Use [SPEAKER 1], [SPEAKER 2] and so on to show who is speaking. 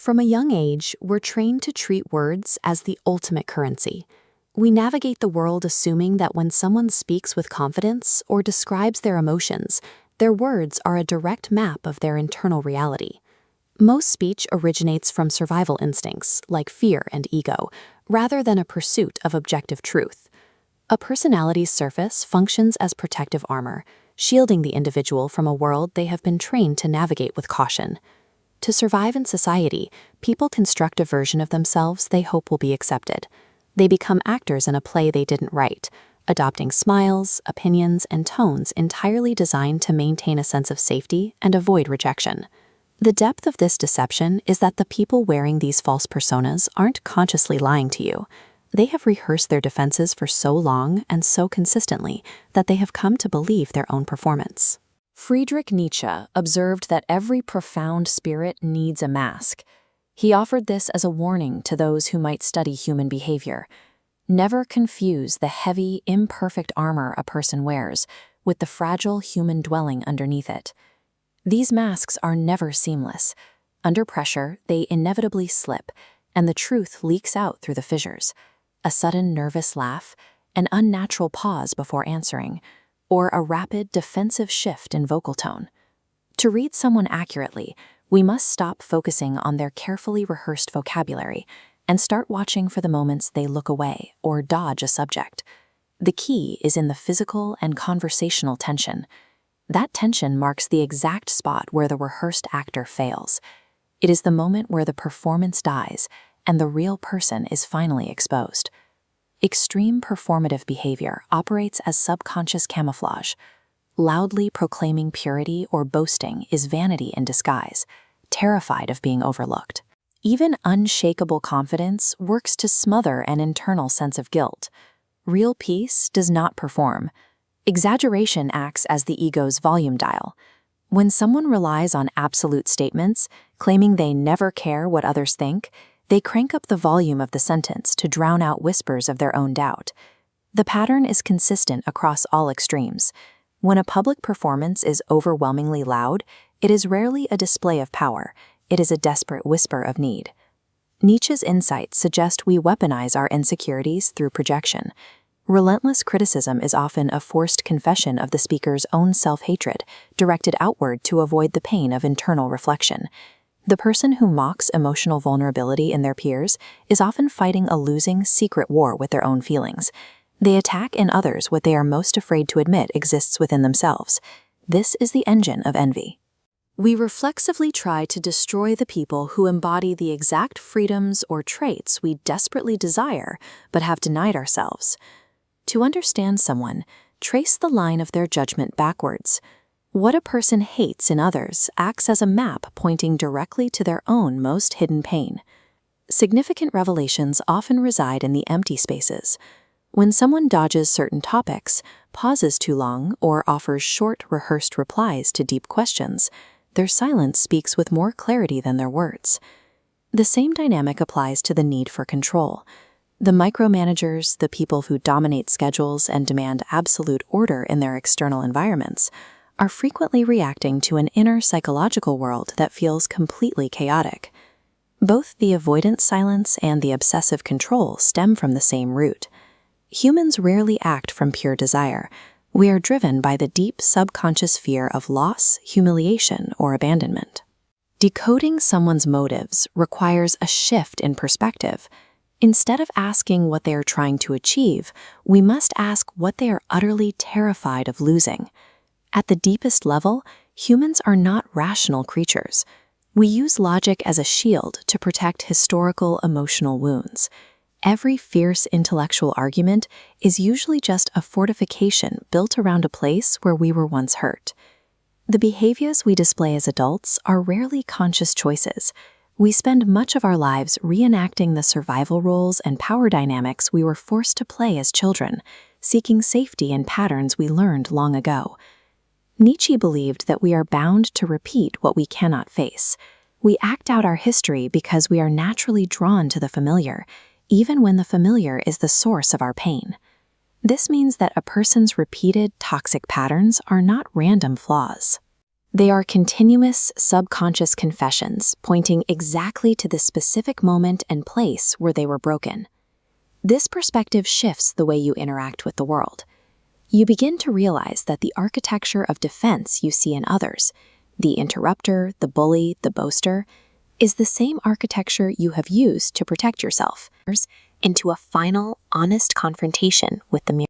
[SPEAKER 1] From a young age, we're trained to treat words as the ultimate currency. We navigate the world assuming that when someone speaks with confidence or describes their emotions, their words are a direct map of their internal reality. Most speech originates from survival instincts, like fear and ego, rather than a pursuit of objective truth. A personality's surface functions as protective armor, shielding the individual from a world they have been trained to navigate with caution. To survive in society, people construct a version of themselves they hope will be accepted. They become actors in a play they didn't write, adopting smiles, opinions, and tones entirely designed to maintain a sense of safety and avoid rejection. The depth of this deception is that the people wearing these false personas aren't consciously lying to you. They have rehearsed their defenses for so long and so consistently that they have come to believe their own performance. Friedrich Nietzsche observed that every profound spirit needs a mask. He offered this as a warning to those who might study human behavior. Never confuse the heavy, imperfect armor a person wears with the fragile human dwelling underneath it. These masks are never seamless. Under pressure, they inevitably slip, and the truth leaks out through the fissures. A sudden nervous laugh, an unnatural pause before answering, or a rapid defensive shift in vocal tone. To read someone accurately, we must stop focusing on their carefully rehearsed vocabulary and start watching for the moments they look away or dodge a subject. The key is in the physical and conversational tension. That tension marks the exact spot where the rehearsed actor fails. It is the moment where the performance dies and the real person is finally exposed. Extreme performative behavior operates as subconscious camouflage. Loudly proclaiming purity or boasting is vanity in disguise, terrified of being overlooked. Even unshakable confidence works to smother an internal sense of guilt. Real peace does not perform. Exaggeration acts as the ego's volume dial. When someone relies on absolute statements, claiming they never care what others think, they crank up the volume of the sentence to drown out whispers of their own doubt. The pattern is consistent across all extremes. When a public performance is overwhelmingly loud, it is rarely a display of power. It is a desperate whisper of need. Nietzsche's insights suggest we weaponize our insecurities through projection. Relentless criticism is often a forced confession of the speaker's own self-hatred, directed outward to avoid the pain of internal reflection. The person who mocks emotional vulnerability in their peers is often fighting a losing, secret war with their own feelings. They attack in others what they are most afraid to admit exists within themselves. This is the engine of envy. We reflexively try to destroy the people who embody the exact freedoms or traits we desperately desire but have denied ourselves. To understand someone, trace the line of their judgment backwards. What a person hates in others acts as a map pointing directly to their own most hidden pain. Significant revelations often reside in the empty spaces. When someone dodges certain topics, pauses too long, or offers short, rehearsed replies to deep questions, their silence speaks with more clarity than their words. The same dynamic applies to the need for control. The micromanagers, the people who dominate schedules and demand absolute order in their external environments, are frequently reacting to an inner psychological world that feels completely chaotic. Both the avoidant silence and the obsessive control stem from the same root. Humans rarely act from pure desire. We are driven by the deep subconscious fear of loss, humiliation, or abandonment. Decoding someone's motives requires a shift in perspective. Instead of asking what they are trying to achieve, we must ask what they are utterly terrified of losing. At the deepest level, humans are not rational creatures. We use logic as a shield to protect historical emotional wounds. Every fierce intellectual argument is usually just a fortification built around a place where we were once hurt. The behaviors we display as adults are rarely conscious choices. We spend much of our lives reenacting the survival roles and power dynamics we were forced to play as children, seeking safety in patterns we learned long ago. Nietzsche believed that we are bound to repeat what we cannot face. We act out our history because we are naturally drawn to the familiar, even when the familiar is the source of our pain. This means that a person's repeated toxic patterns are not random flaws. They are continuous, subconscious confessions pointing exactly to the specific moment and place where they were broken. This perspective shifts the way you interact with the world. You begin to realize that the architecture of defense you see in others, the interrupter, the bully, the boaster, is the same architecture you have used to protect yourself, into a final, honest confrontation with the mirror.